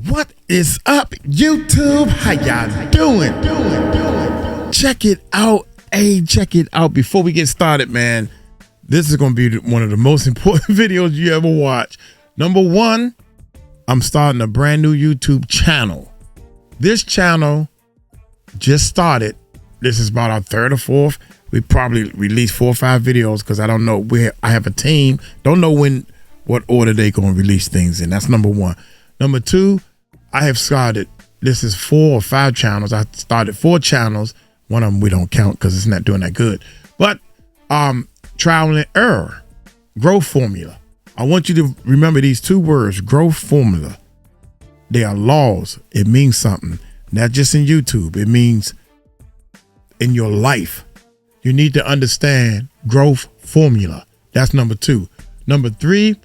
What is up, YouTube? How y'all doing? Check it out. Hey, check it out. Before we get started, man, this is going to be one of the most important videos you ever watch. Number one, I'm starting a brand new YouTube channel. This channel just started. This is about our third or fourth. We probably release 4 or 5 videos because I don't know where. I have a team. Don't know what order they going to release things in. That's number one. Number two, I have started, this is 4 or 5 channels. I started 4 channels. One of them we don't count because it's not doing that good. But trial and error, growth formula. I want you to remember these 2 words, growth formula. They are laws. It means something. Not just in YouTube. It means in your life. You need to understand growth formula. That's number 2. Number 3,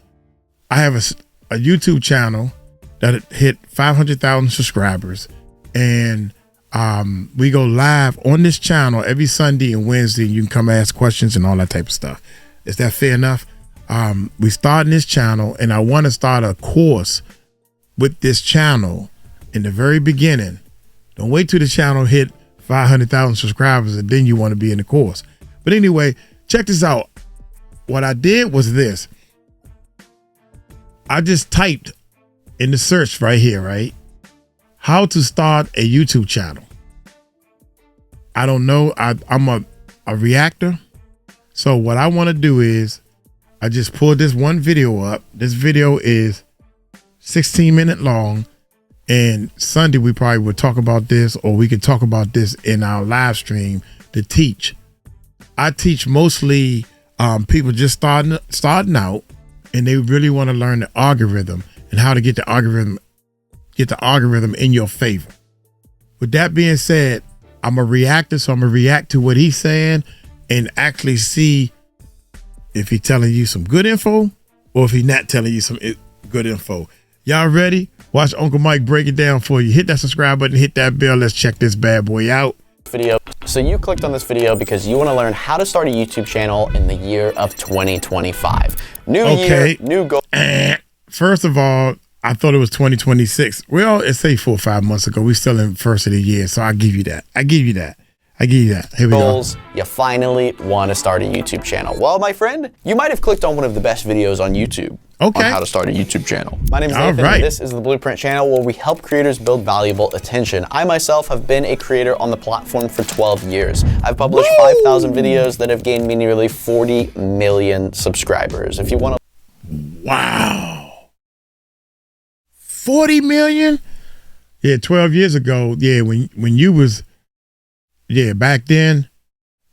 I have a YouTube channel that hit 500,000 subscribers, and we go live on this channel every Sunday and Wednesday. You can come ask questions and all that type of stuff. Is that fair enough? We starting this channel, and I want to start a course with this channel in the very beginning. Don't wait till the channel hit 500,000 subscribers and then you want to be in the course. But anyway, check this out. What I did was this. I just typed in the search right here, right? How to start a YouTube channel. I don't know. I'm a reactor. So what I want to do is I just pulled this one video up. This video is 16 minutes long. And Sunday we probably would talk about this, or we could talk about this in our live stream to teach. I teach mostly people just starting out, and they really want to learn the algorithm and how to get the algorithm in your favor. With that being said, I'm a reactor, so I'm gonna react to what he's saying and actually see if he's telling you some good info or if he's not telling you some good info. Y'all ready? Watch Uncle Mike break it down for you. Hit that subscribe button, hit that bell. Let's check this bad boy out. Video. So you clicked on this video because you want to learn how to start a YouTube channel in the year of 2025. New year, new goal. First of all, I thought it was 2026. Well, it's say 4 or 5 months ago. We're still in first of the year, so I'll give you that. Here we goals, go. You finally want to start a YouTube channel. Well, my friend, you might have clicked on one of the best videos on YouTube. Okay. On how to start a YouTube channel. My name is Nathan, and this is the Blueprint channel where we help creators build valuable attention. I myself have been a creator on the platform for 12 years. I've published 5,000 videos that have gained me nearly 40 million subscribers. If you want to... Wow. 40 million? Yeah, 12 years ago, yeah, when you was... Yeah, back then,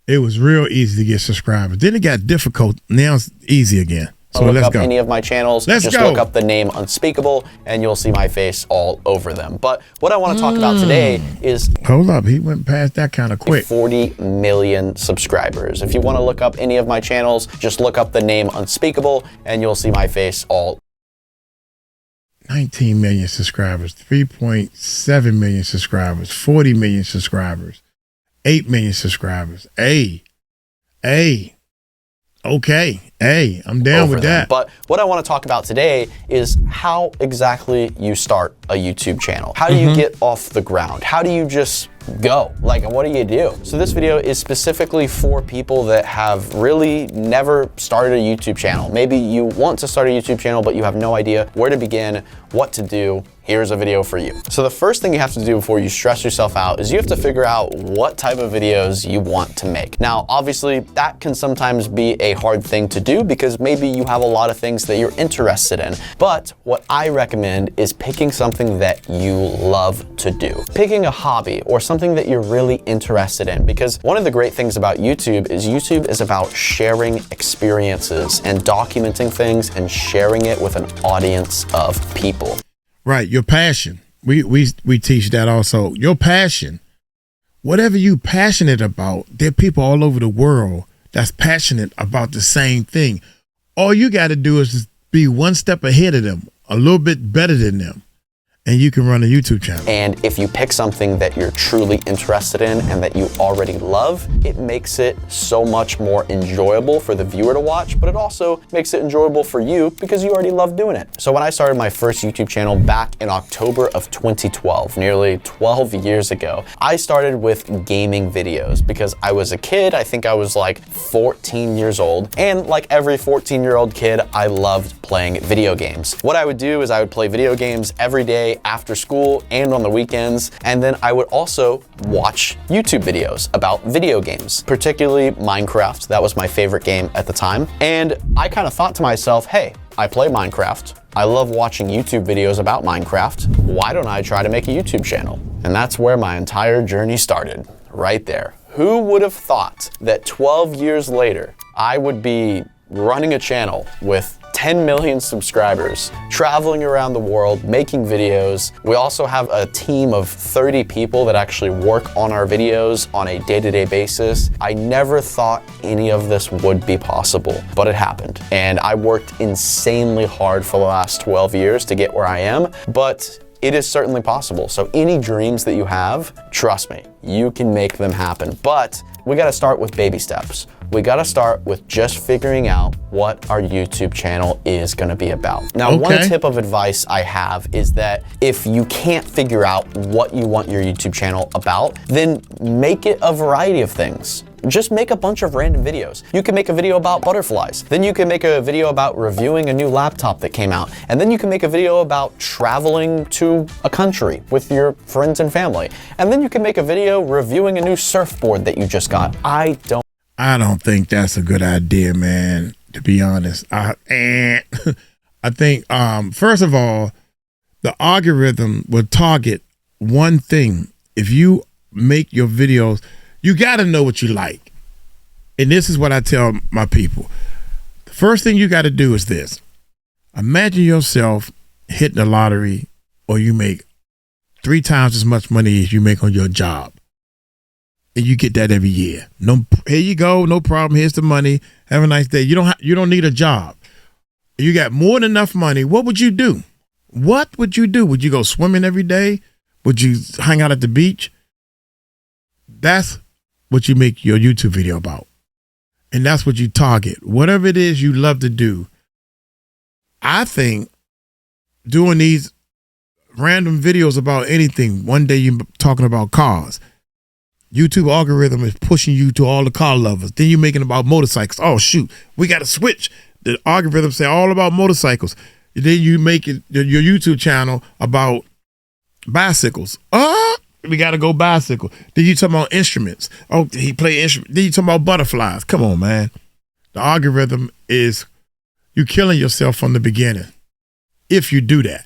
it was real easy to get subscribers. Then it got difficult. Now it's easy again. So look let's up go. Any of my channels, just look up the name Unspeakable and you'll see my face all over them. But what I want to talk about today is... Hold up, he went past that kind of quick. 40 million subscribers. If you want to look up any of my channels, just look up the name Unspeakable and you'll see my face all... 19 million subscribers, 3.7 million subscribers, 40 million subscribers, 8 million subscribers. Okay. Hey, I'm down with that. But what I want to talk about today is how exactly you start a YouTube channel. How do you get off the ground? How do you just go? Like, what do you do? So this video is specifically for people that have really never started a YouTube channel. Maybe you want to start a YouTube channel, but you have no idea where to begin, what to do. Here's a video for you. So the first thing you have to do before you stress yourself out is you have to figure out what type of videos you want to make. Now, obviously, that can sometimes be a hard thing to do because maybe you have a lot of things that you're interested in. But what I recommend is picking something that you love to do. Picking a hobby or something that you're really interested in, because one of the great things about YouTube is about sharing experiences and documenting things and sharing it with an audience of people. Right, your passion. We teach that also. Your passion, whatever you passionate about, there are people all over the world that's passionate about the same thing. All you got to do is just be one step ahead of them, a little bit better than them, and you can run a YouTube channel. And if you pick something that you're truly interested in and that you already love, it makes it so much more enjoyable for the viewer to watch, but it also makes it enjoyable for you because you already love doing it. So when I started my first YouTube channel back in October of 2012, nearly 12 years ago, I started with gaming videos because I was a kid. I think I was like 14 years old. And like every 14-year-old kid, I loved playing video games. What I would do is I would play video games every day after school and on the weekends. And then I would also watch YouTube videos about video games, particularly Minecraft. That was my favorite game at the time. And I kind of thought to myself, hey, I play Minecraft. I love watching YouTube videos about Minecraft. Why don't I try to make a YouTube channel? And that's where my entire journey started, right there. Who would have thought that 12 years later, I would be running a channel with 10 million subscribers, traveling around the world, making videos. We also have a team of 30 people that actually work on our videos on a day-to-day basis. I never thought any of this would be possible, but it happened. And I worked insanely hard for the last 12 years to get where I am, but it is certainly possible. So any dreams that you have, trust me, you can make them happen. But we gotta start with baby steps. We gotta start with just figuring out what our YouTube channel is gonna be about. Now, one tip of advice I have is that if you can't figure out what you want your YouTube channel about, then make it a variety of things. Just make a bunch of random videos. You can make a video about butterflies. Then you can make a video about reviewing a new laptop that came out. And then you can make a video about traveling to a country with your friends and family. And then you can make a video reviewing a new surfboard that you just got. I don't think that's a good idea, man, to be honest. I think, first of all, the algorithm will target one thing. If you make your videos, you got to know what you like. And this is what I tell my people. The first thing you got to do is this. Imagine yourself hitting the lottery, or you make 3 times as much money as you make on your job. And you get that every year. No, here you go, no problem. Here's the money. Have a nice day. You don't need a job. You got more than enough money. What would you do? What would you do? Would you go swimming every day? Would you hang out at the beach? That's what you make your YouTube video about. And that's what you target. Whatever it is you love to do. I think doing these random videos about anything. One day you're talking about cars. YouTube algorithm is pushing you to all the car lovers. Then you're making about motorcycles. Oh, shoot, we got to switch. The algorithm say all about motorcycles. Then you make it your YouTube channel about bicycles. We got to go bicycle. Then you talking about instruments. Oh, he play instruments. Then you talking about butterflies. Come on, man. The algorithm is you killing yourself from the beginning if you do that.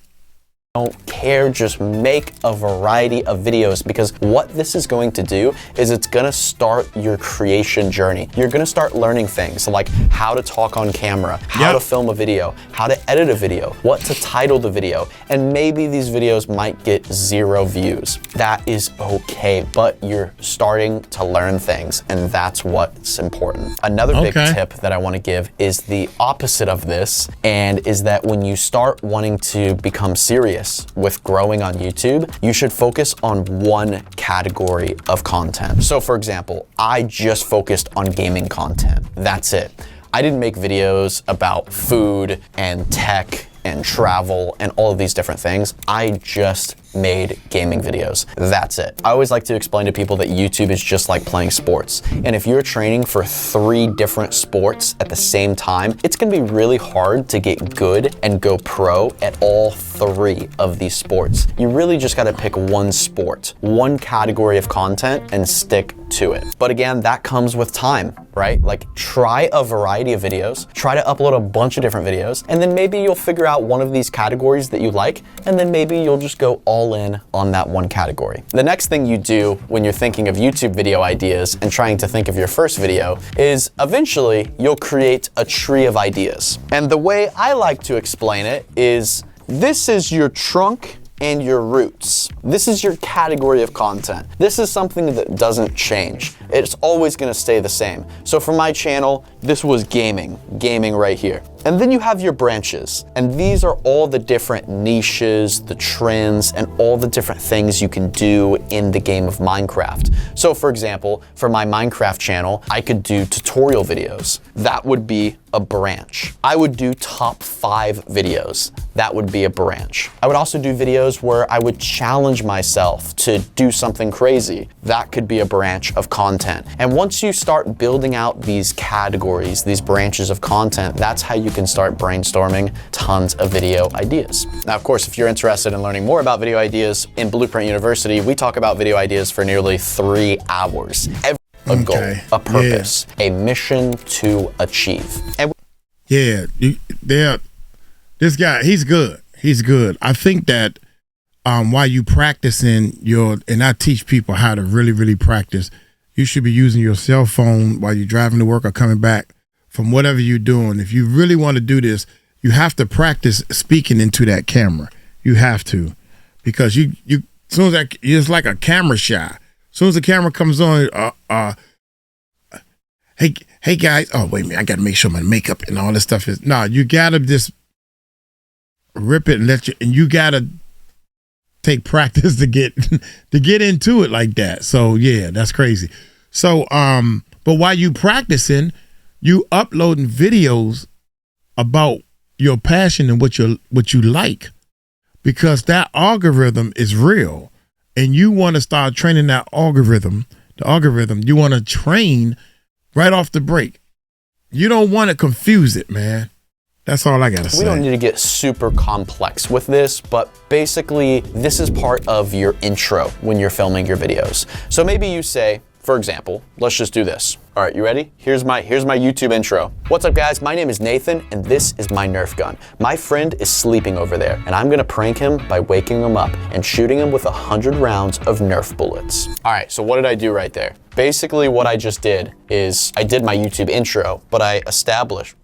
Don't care, just make a variety of videos, because what this is going to do is it's gonna start your creation journey. You're gonna start learning things like how to talk on camera, how to film a video, how to edit a video, what to title the video, and maybe these videos might get 0 views. That is okay, but you're starting to learn things, and that's what's important. Another big tip that I wanna give is the opposite of this, and is that when you start wanting to become serious with growing on YouTube, you should focus on one category of content. So for example, I just focused on gaming content. That's it. I didn't make videos about food and tech and travel and all of these different things. I just made gaming videos. That's it. I always like to explain to people that YouTube is just like playing sports. And if you're training for 3 different sports at the same time, it's gonna be really hard to get good and go pro at all 3 of these sports. You really just gotta pick one sport, one category of content, and stick to it. But again, that comes with time, right? Like, try a variety of videos, try to upload a bunch of different videos, and then maybe you'll figure out one of these categories that you like, and then maybe you'll just go all in on that one category. The next thing you do when you're thinking of YouTube video ideas and trying to think of your first video is eventually you'll create a tree of ideas. And the way I like to explain it is, this is your trunk and your roots. This is your category of content. This is something that doesn't change. It's always gonna stay the same. So for my channel, this was gaming right here. And then you have your branches. And these are all the different niches, the trends, and all the different things you can do in the game of Minecraft. So for example, for my Minecraft channel, I could do tutorial videos. That would be a branch. I would do top 5 videos. That would be a branch. I would also do videos where I would challenge myself to do something crazy. That could be a branch of content. And once you start building out these categories, these branches of content, that's how you can start brainstorming tons of video ideas. Now, of course, if you're interested in learning more about video ideas, in Blueprint University, we talk about video ideas for nearly 3 hours. A goal, a purpose, a mission to achieve. And this guy, he's good. He's good. I think that while you practicing and I teach people how to really, really practice, you should be using your cell phone while you're driving to work or coming back from whatever you're doing. If you really want to do this, you have to practice speaking into that camera. You have to, because you as soon as it's like a camera shot. As soon as the camera comes on, hey guys, oh wait a minute, I gotta make sure my makeup and all this stuff is you gotta just rip it and you gotta take practice to get into it like that. So yeah, that's crazy. So but while you practicing, you uploading videos about your passion and what you like, because that algorithm is real. And you want to start training that algorithm, you want to train right off the break. You don't want to confuse it, man. That's all I got to say. We don't need to get super complex with this, but basically this is part of your intro when you're filming your videos. So maybe you say, for example, let's just do this. All right, you ready? Here's my YouTube intro. What's up, guys? My name is Nathan, and this is my Nerf gun. My friend is sleeping over there, and I'm gonna prank him by waking him up and shooting him with 100 rounds of Nerf bullets. All right, so what did I do right there? Basically, what I just did is I did my YouTube intro, but I established,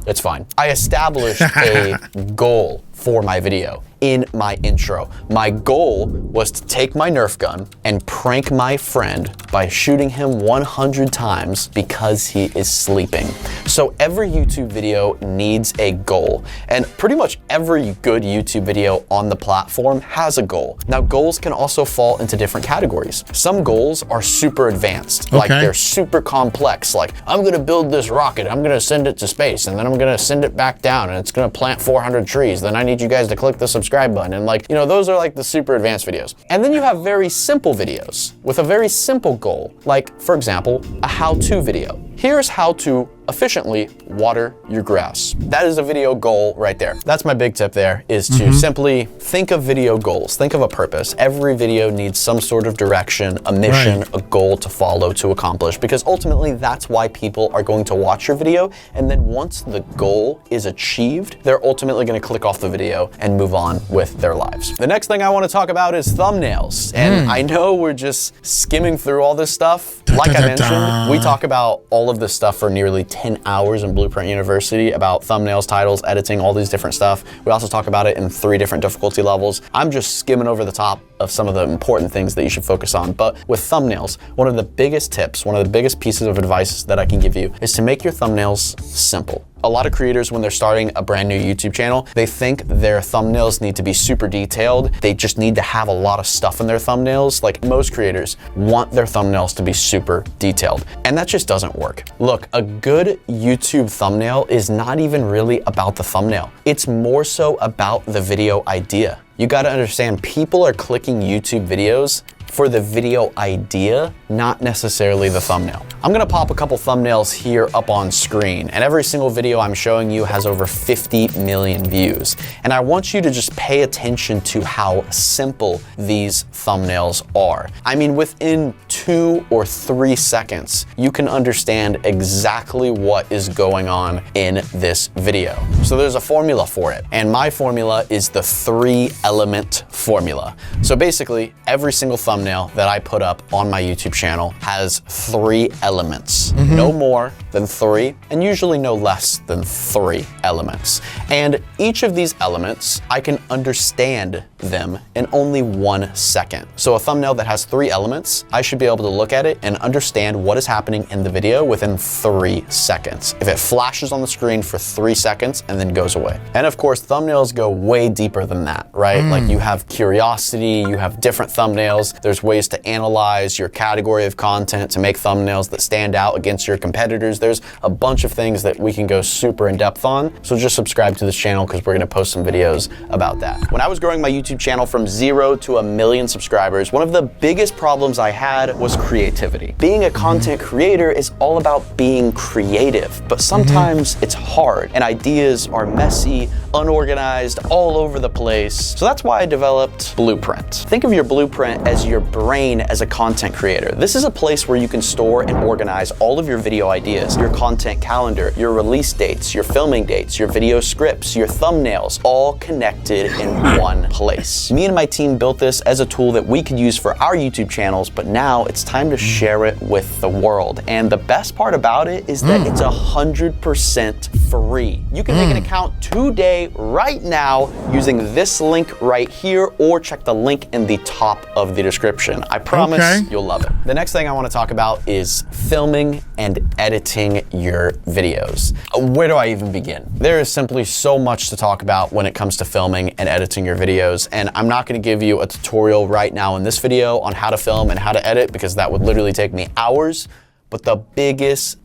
it's fine. I established a goal for my video in my intro. My goal was to take my Nerf gun and prank my friend by shooting him 100 times because he is sleeping. So every YouTube video needs a goal, and pretty much every good YouTube video on the platform has a goal. Now, goals can also fall into different categories. Some goals are super advanced, like they're super complex, like I'm gonna build this rocket, I'm gonna send it to space, and then I'm gonna send it back down, and it's gonna plant 400 trees, then I need you guys to click the subscribe button, and like, you know, those are like the super advanced videos. And then you have very simple videos with a very simple goal, like, for example, a how-to video. Here's how to efficiently water your grass. That is a video goal right there. That's my big tip there, is to simply think of video goals, think of a purpose. Every video needs some sort of direction, a mission, a goal to follow, to accomplish, because ultimately that's why people are going to watch your video. And then once the goal is achieved, they're ultimately gonna click off the video and move on with their lives. The next thing I wanna talk about is thumbnails. And I know we're just skimming through all this stuff. Like I mentioned, we talk about all of this stuff for nearly 10 hours in Blueprint University about thumbnails, titles, editing, all these different stuff. We also talk about it in 3 different difficulty levels. I'm just skimming over the top of some of the important things that you should focus on. But with thumbnails, one of the biggest tips, one of the biggest pieces of advice that I can give you is to make your thumbnails simple. A lot of creators, when they're starting a brand new YouTube channel, they think their thumbnails need to be super detailed. They just need to have a lot of stuff in their thumbnails. Like, most creators want their thumbnails to be super detailed, and that just doesn't work. Look, a good YouTube thumbnail is not even really about the thumbnail. It's more so about the video idea. You gotta understand, people are clicking YouTube videos for the video idea, not necessarily the thumbnail. I'm gonna pop a couple thumbnails here up on screen, and every single video I'm showing you has over 50 million views. And I want you to just pay attention to how simple these thumbnails are. I mean, within 2 or 3 seconds, you can understand exactly what is going on in this video. So there's a formula for it, and my formula is the 3-element formula. So basically, every single thumbnail thumbnail that I put up on my YouTube channel has 3 elements. No more than 3, and usually no less than 3 elements. And each of these elements, I can understand them in only 1 second. So a thumbnail that has 3 elements, I should be able to look at it and understand what is happening in the video within 3 seconds. If it flashes on the screen for 3 seconds and then goes away. And of course, thumbnails go way deeper than that, right? Like you have curiosity, you have different thumbnails. There's ways to analyze your category of content to make thumbnails that stand out against your competitors. There's a bunch of things that we can go super in depth on. So just subscribe to this channel because we're gonna post some videos about that. When I was growing my YouTube channel from 0 to 1 million subscribers, one of the biggest problems I had was creativity. Being a content creator is all about being creative, but sometimes it's hard and ideas are messy, unorganized, all over the place. So that's why I developed Blueprint. Think of your Blueprint as your brain as a content creator. This is a place where you can store and organize all of your video ideas, your content calendar, your release dates, your filming dates, your video scripts, your thumbnails, all connected in one place. Me and my team built this as a tool that we could use for our YouTube channels, but now it's time to share it with the world. And the best part about it is that it's 100% free. You can make an account today, right now, using this link right here, or check the link in the top of the description. I promise you'll love it. The next thing I want to talk about is filming and editing your videos. Where do I even begin? There is simply so much to talk about when it comes to filming and editing your videos, and I'm not going to give you a tutorial right now in this video on how to film and how to edit because that would literally take me hours. But the biggest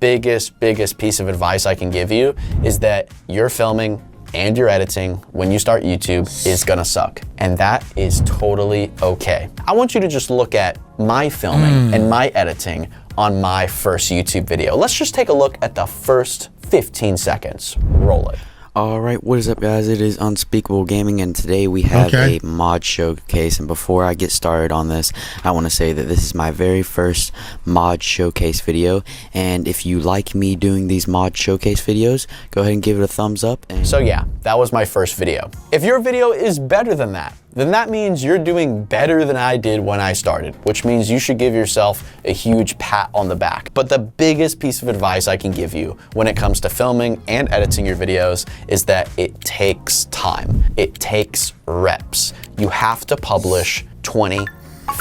piece of advice I can give you is that your filming and your editing when you start YouTube is gonna suck. And that is totally okay. I want you to just look at my filming and my editing on my first YouTube video. Let's just take a look at the first 15 seconds. Roll it. Alright, what is up guys? It is Unspeakable Gaming and today we have a mod showcase, and before I get started on this, I want to say that this is my very first mod showcase video, and if you like me doing these mod showcase videos, go ahead and give it a thumbs up. So yeah, that was my first video. If your video is better than that, then that means you're doing better than I did when I started, which means you should give yourself a huge pat on the back. But the biggest piece of advice I can give you when it comes to filming and editing your videos is that it takes time. It takes reps. You have to publish 20,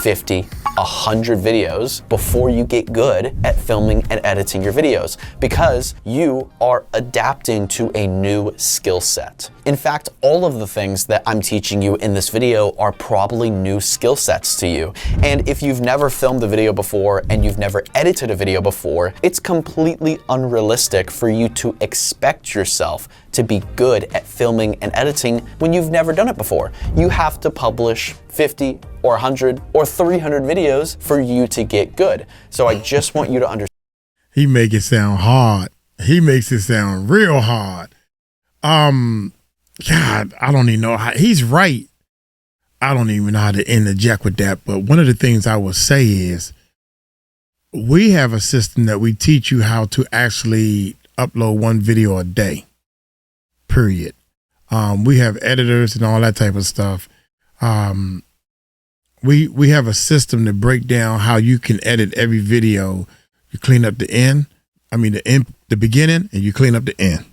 50, 100 videos before you get good at filming and editing your videos because you are adapting to a new skill set. In fact, all of the things that I'm teaching you in this video are probably new skill sets to you. And if you've never filmed a video before and you've never edited a video before, it's completely unrealistic for you to expect yourself to be good at filming and editing when you've never done it before. You have to publish 50 or 100 or 300 videos for you to get good. So I just want you to understand. He make it sound hard. He makes it sound real hard. God, I don't even know how, he's right. I don't even know how to interject with that. But one of the things I will say is we have a system that we teach you how to actually upload 1 video a day, period. We have editors and all that type of stuff. We have a system to break down how you can edit every video. You clean up the end, the beginning, and you clean up the end.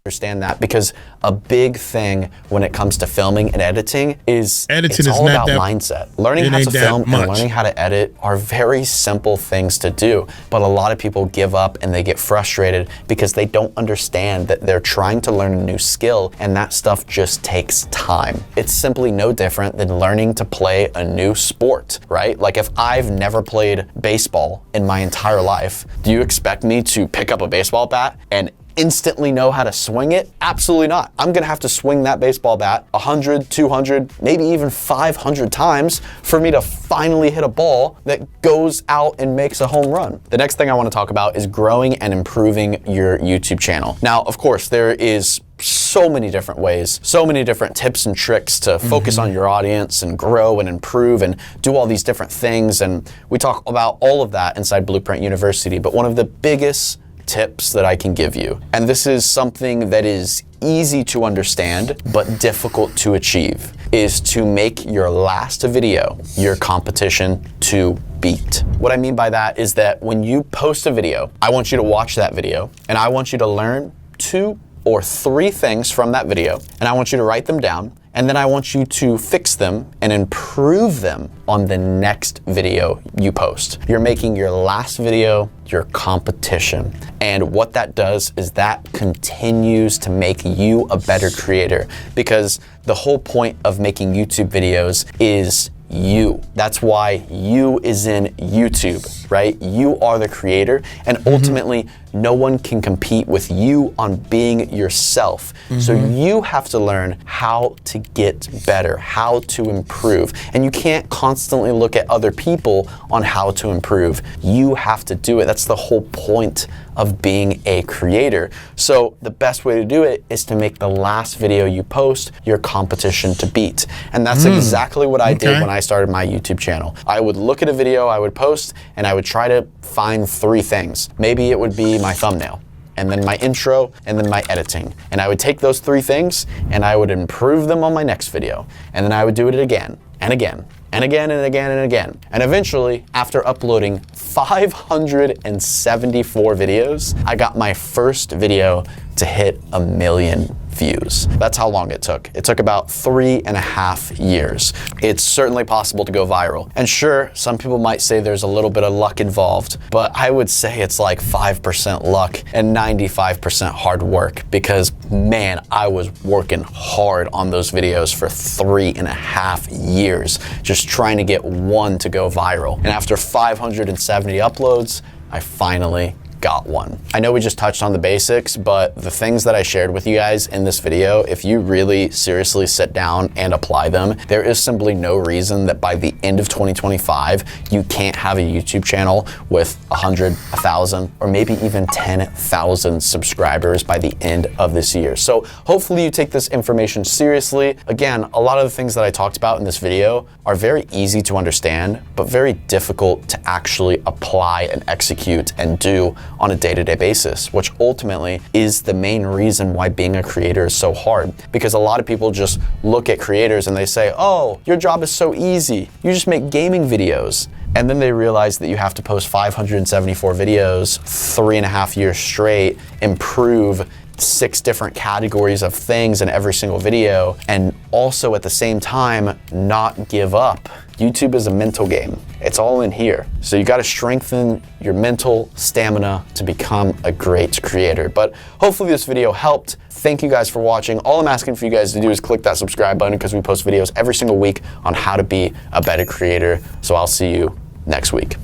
Understand that because a big thing when it comes to filming and editing is it's all about mindset. Learning how to film and learning how to edit are very simple things to do, but a lot of people give up and they get frustrated because they don't understand that they're trying to learn a new skill and that stuff just takes time. It's simply no different than learning to play a new sport, right? Like if I've never played baseball in my entire life, do you expect me to pick up a baseball bat and instantly know how to swing it? Absolutely not. I'm gonna have to swing that baseball bat 100, 200, maybe even 500 times for me to finally hit a ball that goes out and makes a home run. The next thing I want to talk about is growing and improving your YouTube channel. Now, of course, there is so many different ways, so many different tips and tricks to focus on your audience and grow and improve and do all these different things. And we talk about all of that inside Blueprint University. But one of the biggest tips that I can give you, and this is something that is easy to understand, but difficult to achieve, is to make your last video your competition to beat. What I mean by that is that when you post a video, I want you to watch that video and I want you to learn 2 or 3 things from that video, and I want you to write them down, and then I want you to fix them and improve them on the next video you post. You're making your last video your competition. And what that does is that continues to make you a better creator, because the whole point of making YouTube videos is you. That's why you is in YouTube, right? You are the creator, and ultimately no one can compete with you on being yourself. So you have to learn how to get better, how to improve. And you can't constantly look at other people on how to improve. You have to do it. That's the whole point of being a creator. So the best way to do it is to make the last video you post your competition to beat. And that's exactly what I did when I started my YouTube channel. I would look at a video I would post and I would try to find 3 things. Maybe it would be my thumbnail, and then my intro, and then my editing. And I would take those 3 things and I would improve them on my next video. And then I would do it again and again and again and again and again. And eventually, after uploading 574 videos, I got my first video to hit 1 million views. That's how long it took. It took about 3.5 years. It's certainly possible to go viral. And sure, some people might say there's a little bit of luck involved, but I would say it's like 5% luck and 95% hard work, because man, I was working hard on those videos for 3.5 years, just trying to get one to go viral. And after 570 uploads, I finally got one. I know we just touched on the basics, but the things that I shared with you guys in this video, if you really seriously sit down and apply them, there is simply no reason that by the end of 2025, you can't have a YouTube channel with 100, 1,000, or maybe even 10,000 subscribers by the end of this year. So hopefully you take this information seriously. Again, a lot of the things that I talked about in this video are very easy to understand, but very difficult to actually apply and execute and do on a day-to-day basis, which ultimately is the main reason why being a creator is so hard. Because a lot of people just look at creators and they say, oh, your job is so easy. You just make gaming videos. And then they realize that you have to post 574 videos, 3.5 years straight, improve 6 different categories of things in every single video, and also at the same time not give up. YouTube is a mental game. It's all in here. So you got to strengthen your mental stamina to become a great creator. But hopefully this video helped. Thank you guys for watching. All I'm asking for you guys to do is click that subscribe button, because we post videos every single week on how to be a better creator. So I'll see you next week.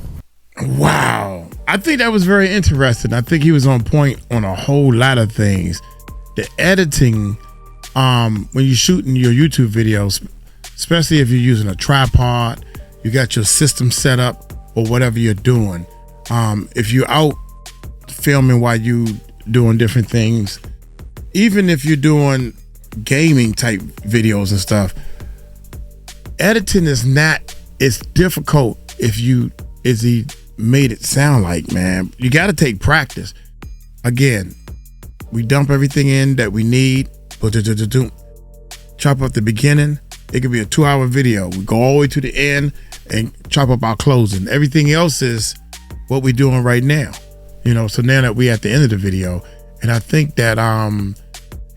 Wow. I think that was very interesting. I think he was on point on a whole lot of things. The editing, when you're shooting your YouTube videos, especially if you're using a tripod, you got your system set up or whatever you're doing. If you're out filming while you doing different things, even if you're doing gaming type videos and stuff, editing is not as difficult as he made it sound like, man. You got to take practice. Again, we dump everything in that we need. Chop up the beginning. It could be a 2-hour video. We go all the way to the end and chop up our closing. Everything else is what we're doing right now. You know, so now that we're at the end of the video, and I think that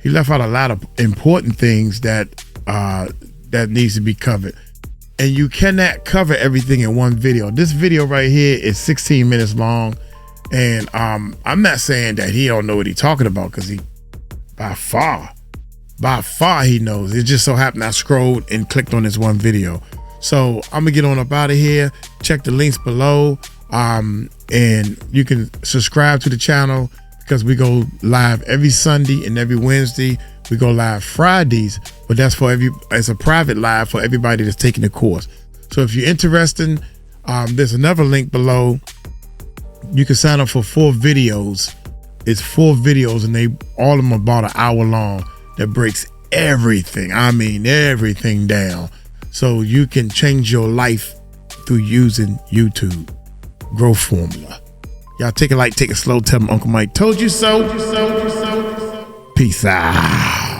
he left out a lot of important things that needs to be covered. And you cannot cover everything in one video. This video right here is 16 minutes long. And I'm not saying that he don't know what he's talking about, because he by far he knows. It just so happened I scrolled and clicked on this one video. So I'm gonna get on up out of here. Check the links below. And you can subscribe to the channel, because we go live every Sunday and every Wednesday. We go live Fridays, but that's it's a private live for everybody that's taking the course. So if you're interested, there's another link below. You can sign up for 4 videos. It's 4 videos, and all of them are about an hour long, that breaks everything. I mean, everything down. So you can change your life through using YouTube. Growth Formula. Y'all take it light, take it slow. Tell them Uncle Mike told you so. Peace out.